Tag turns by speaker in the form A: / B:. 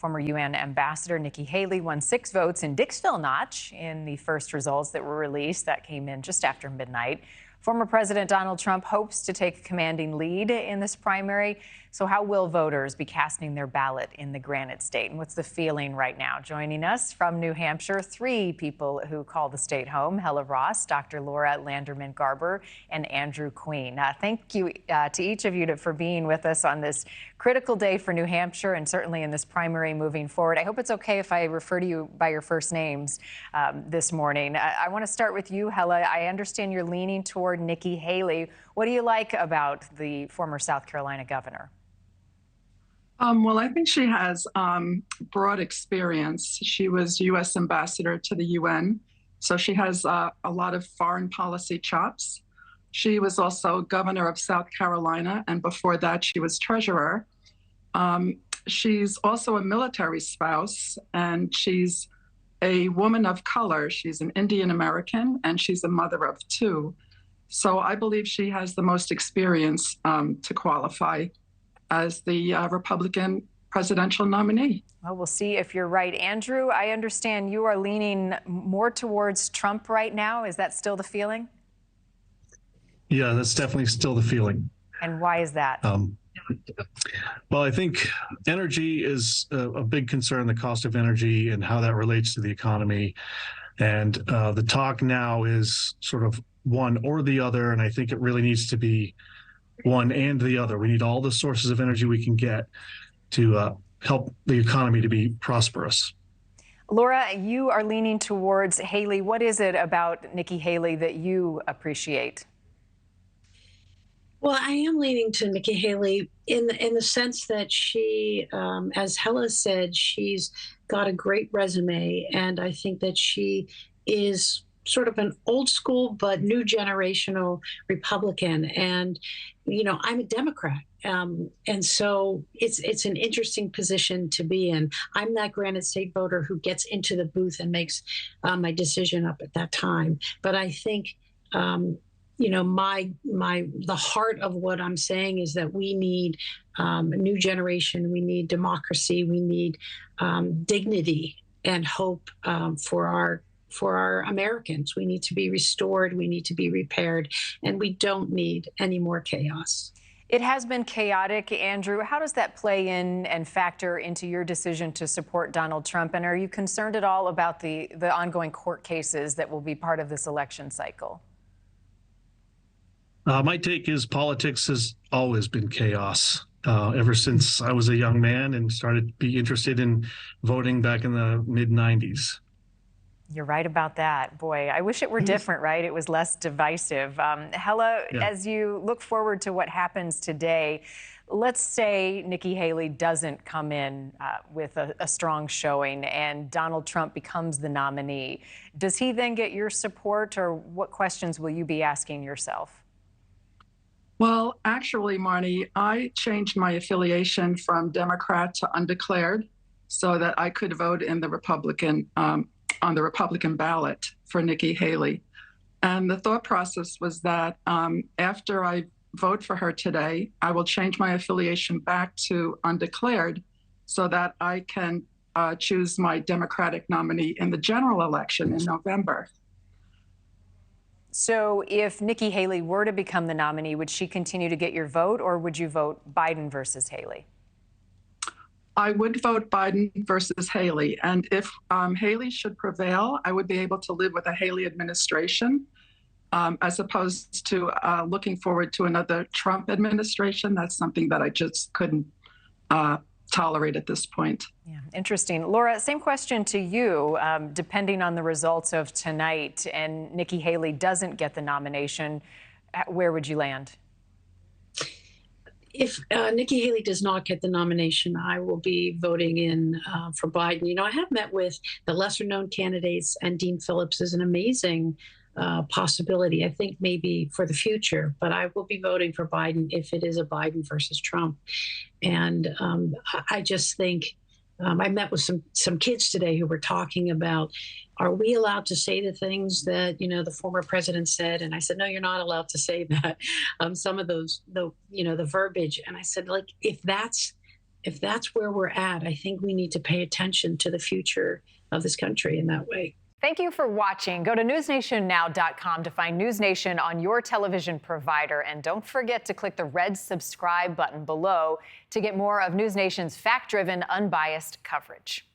A: Former UN Ambassador Nikki Haley won 6 votes in Dixville Notch in the first results that were released. That came in just after midnight. Former President Donald Trump hopes to take a commanding lead in this primary. So how will voters be casting their ballot in the Granite State? And what's the feeling right now? Joining us from New Hampshire, 3 people who call the state home: Hella Ross, Dr. Laura Landerman-Garber, and Andrew Queen. Thank you to each of you for being with us on this critical day for New Hampshire and certainly in this primary moving forward. I hope it's okay if I refer to you by your first names this morning. I want to start with you, Hella. I understand you're leaning toward Nikki Haley. What do you like about the former South Carolina governor?
B: Well, I think she has broad experience. She was U.S. ambassador to the UN, so she has a lot of foreign policy chops. She was also governor of South Carolina, and before that, she was treasurer. She's also a military spouse, and she's a woman of color. She's an Indian American, and she's a mother of 2. So I believe she has the most experience to qualify as the Republican presidential nominee.
A: Well, we'll see if you're right. Andrew, I understand you are leaning more towards Trump right now. Is that still the feeling?
C: Yeah, that's definitely still the feeling.
A: And why is that?
C: Well, I think energy is a big concern, the cost of energy and how that relates to the economy. And the talk now is sort of one or the other, and I think it really needs to be one and the other. We need all the sources of energy we can get to help the economy to be prosperous.
A: Laura, you are leaning towards Haley. What is it about Nikki Haley that you appreciate?
D: Well, I am leaning to Nikki Haley in the sense that she, as Hella said, she's got a great resume, and I think that she is sort of an old school but new generational Republican. And, you know, I'm a Democrat. And so it's an interesting position to be in. I'm that Granite State voter who gets into the booth and makes my decision up at that time. But I think, you know, the heart of what I'm saying is that we need a new generation. We need democracy. We need dignity and hope for our Americans. We need to be restored, we need to be repaired, and we don't need any more chaos.
A: It has been chaotic, Andrew. How does that play in and factor into your decision to support Donald Trump? And are you concerned at all about the ongoing court cases that will be part of this election cycle?
C: My take is politics has always been chaos. Ever since I was a young man and started to be interested in voting back in the mid-90s.
A: You're right about that. Boy, I wish it were different, right? It was less divisive. Hella, yeah. As you look forward to what happens today, let's say Nikki Haley doesn't come in with a strong showing and Donald Trump becomes the nominee. Does he then get your support, or what questions will you be asking yourself?
B: Well, actually, Marni, I changed my affiliation from Democrat to undeclared so that I could vote in the Republican on the Republican ballot for Nikki Haley. And the thought process was that after I vote for her today, I will change my affiliation back to undeclared so that I can choose my Democratic nominee in the general election in November.
A: So if Nikki Haley were to become the nominee, would she continue to get your vote, or would you vote Biden versus Haley?
B: I would vote Biden versus Haley. And if Haley should prevail, I would be able to live with a Haley administration as opposed to looking forward to another Trump administration. That's something that I just couldn't tolerate at this point.
A: Yeah, interesting. Laura, same question to you. Depending on the results of tonight and Nikki Haley doesn't get the nomination, where would you land?
D: If Nikki Haley does not get the nomination, I will be voting in for Biden. You know, I have met with the lesser-known candidates, and Dean Phillips is an amazing possibility, I think, maybe for the future. But I will be voting for Biden if it is a Biden versus Trump. And I just think I met with some kids today who were talking about, are we allowed to say the things that, you know, the former president said? And I said, no, you're not allowed to say that. Some of those, the verbiage. And I said, like, if that's if that's where we're at, I think we need to pay attention to the future of this country in that way.
A: Thank you for watching. Go to newsnationnow.com to find NewsNation on your television provider. And don't forget to click the red subscribe button below to get more of NewsNation's fact-driven, unbiased coverage.